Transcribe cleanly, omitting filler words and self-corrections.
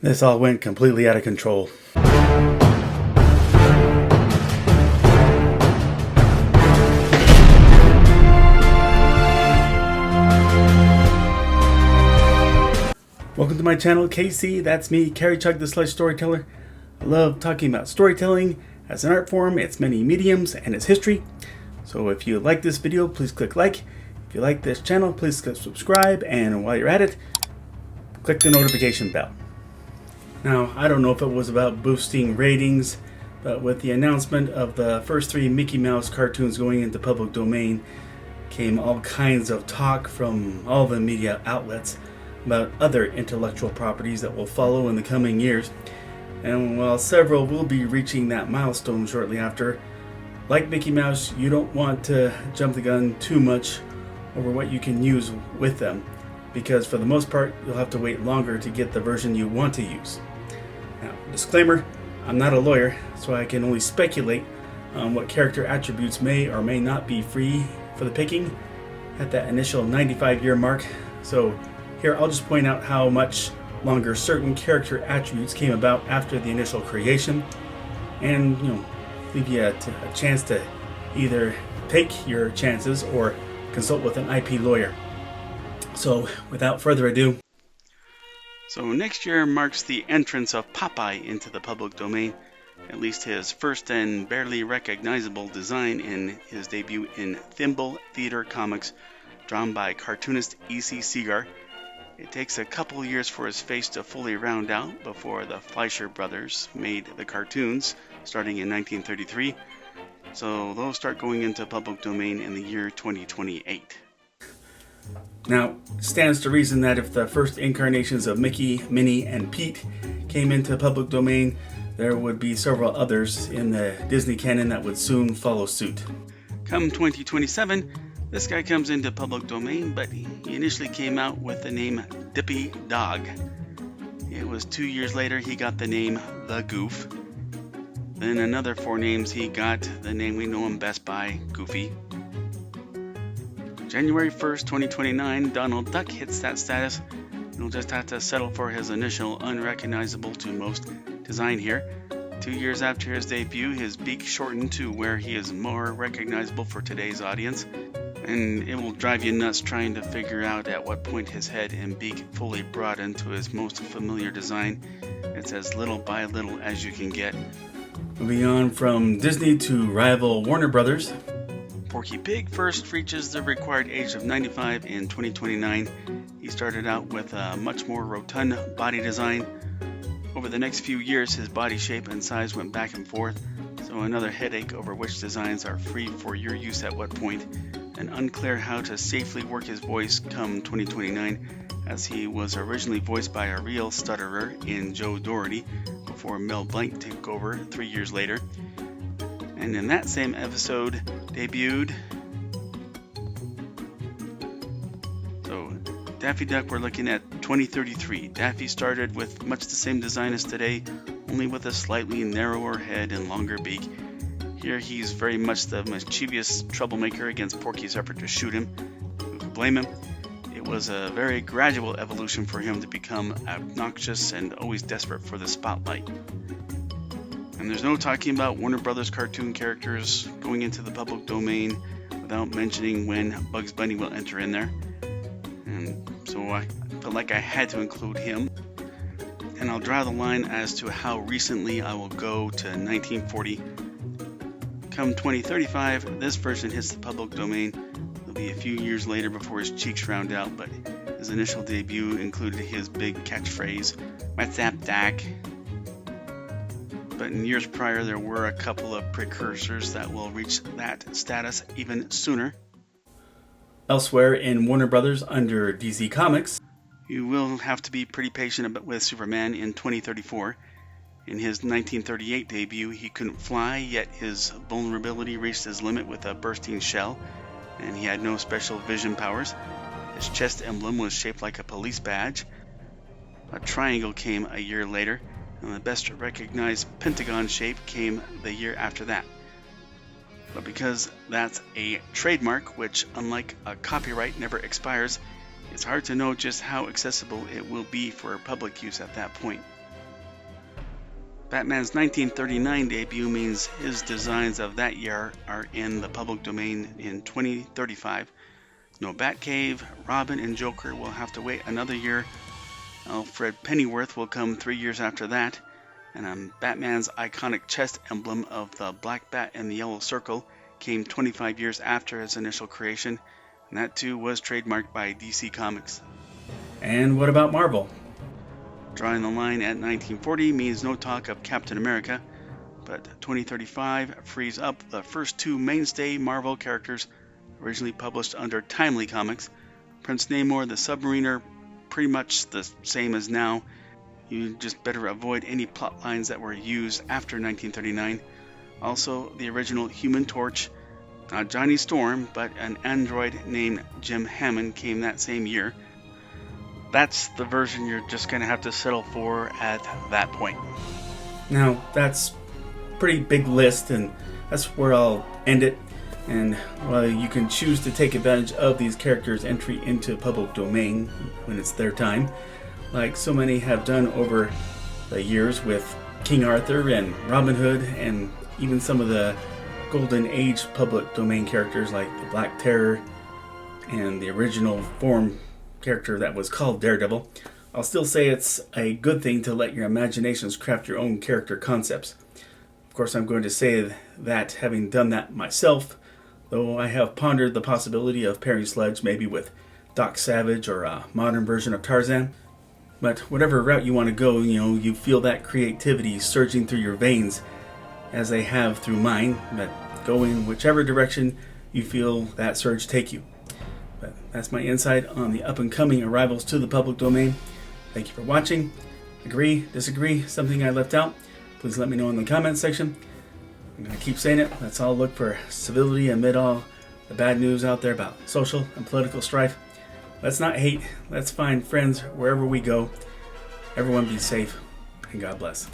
This all went completely out of control. Welcome to my channel, KC. That's me, Carry Chug the Slush Storyteller. I love talking about storytelling as an art form, its many mediums, and its history. So if you like this video, please click like. If you like this channel, please click subscribe. And while you're at it, click the notification bell. Now, I don't know if it was about boosting ratings, but with the announcement of the first 3 Mickey Mouse cartoons going into public domain, came all kinds of talk from all the media outlets about other intellectual properties that will follow in the coming years. And while several will be reaching that milestone shortly after, like Mickey Mouse, you don't want to jump the gun too much over what you can use with them, because for the most part, you'll have to wait longer to get the version you want to use. Now, disclaimer, I'm not a lawyer, so I can only speculate on what character attributes may or may not be free for the picking at that initial 95-year mark. So here, I'll just point out how much longer certain character attributes came about after the initial creation, and leave you a chance to either take your chances or consult with an IP lawyer. So without further ado. So next year marks the entrance of Popeye into the public domain, at least his first and barely recognizable design in his debut in Thimble Theater Comics, drawn by cartoonist E.C. Segar. It takes a couple years for his face to fully round out before the Fleischer brothers made the cartoons, starting in 1933, so those start going into public domain in the year 2028. Now, it stands to reason that if the first incarnations of Mickey, Minnie, and Pete came into public domain, there would be several others in the Disney canon that would soon follow suit. Come 2027, this guy comes into public domain, but he initially came out with the name Daffy Duck. It was 2 years later he got the name The Goof. Then another 4 names he got the name we know him best by, Goofy. January 1st, 2029, Donald Duck hits that status. He'll just have to settle for his initial unrecognizable to most design here. 2 years after his debut, his beak shortened to where he is more recognizable for today's audience. And it will drive you nuts trying to figure out at what point his head and beak fully broaden to his most familiar design. It's as little by little as you can get. Moving on from Disney to rival Warner Brothers. Porky Pig first reaches the required age of 95 in 2029. He started out with a much more rotund body design. Over the next few years, his body shape and size went back and forth, so another headache over which designs are free for your use at what point, and unclear how to safely work his voice come 2029, as he was originally voiced by a real stutterer in Joe Doherty before Mel Blanc took over 3 years later. And in that same episode debuted. So Daffy Duck, we're looking at 2033. Daffy started with much the same design as today, only with a slightly narrower head and longer beak. Here he's very much the mischievous troublemaker against Porky's effort to shoot him. Who could blame him? It was a very gradual evolution for him to become obnoxious and always desperate for the spotlight. And there's no talking about Warner Brothers cartoon characters going into the public domain without mentioning when Bugs Bunny will enter in there. And so I felt like I had to include him. And I'll draw the line as to how recently I will go to 1940. Come 2035, this version hits the public domain. It'll be a few years later before his cheeks round out, but his initial debut included his big catchphrase, "What's up, Doc?" But in years prior, there were a couple of precursors that will reach that status even sooner. Elsewhere in Warner Brothers under DC Comics, you will have to be pretty patient with Superman in 2034. In his 1938 debut, he couldn't fly, yet his vulnerability reached his limit with a bursting shell, and he had no special vision powers. His chest emblem was shaped like a police badge. A triangle came a year later, and the best recognized pentagon shape came the year after that. But because that's a trademark, which unlike a copyright never expires, it's hard to know just how accessible it will be for public use at that point. Batman's 1939 debut means his designs of that year are in the public domain in 2035. No Batcave, Robin and Joker will have to wait another year. Alfred Pennyworth will come 3 years after that. And Batman's iconic chest emblem of the black bat and the yellow circle came 25 years after his initial creation, and that too was trademarked by DC Comics. And what about Marvel? Drawing the line at 1940 means no talk of Captain America, but 2035 frees up the first two mainstay Marvel characters originally published under Timely Comics. Prince Namor the Submariner, pretty much the same as now. You just better avoid any plot lines that were used after 1939. Also, the original Human Torch, not Johnny Storm, but an android named Jim Hammond came that same year. That's the version you're just going to have to settle for at that point. Now, that's a pretty big list, and that's where I'll end it. And while you can choose to take advantage of these characters' entry into public domain when it's their time, like so many have done over the years with King Arthur and Robin Hood, and even some of the Golden Age public domain characters like the Black Terror and the original form character that was called Daredevil, I'll still say it's a good thing to let your imaginations craft your own character concepts. Of course, I'm going to say that having done that myself, though I have pondered the possibility of pairing Sledge maybe with Doc Savage or a modern version of Tarzan. But whatever route you want to go, you feel that creativity surging through your veins as they have through mine, but go in whichever direction you feel that surge take you. But that's my insight on the up-and-coming arrivals to the public domain. Thank you for watching. Agree, disagree, something I left out? Please let me know in the comments section. I'm going to keep saying it. Let's all look for civility amid all the bad news out there about social and political strife. Let's not hate. Let's find friends wherever we go. Everyone be safe, and God bless.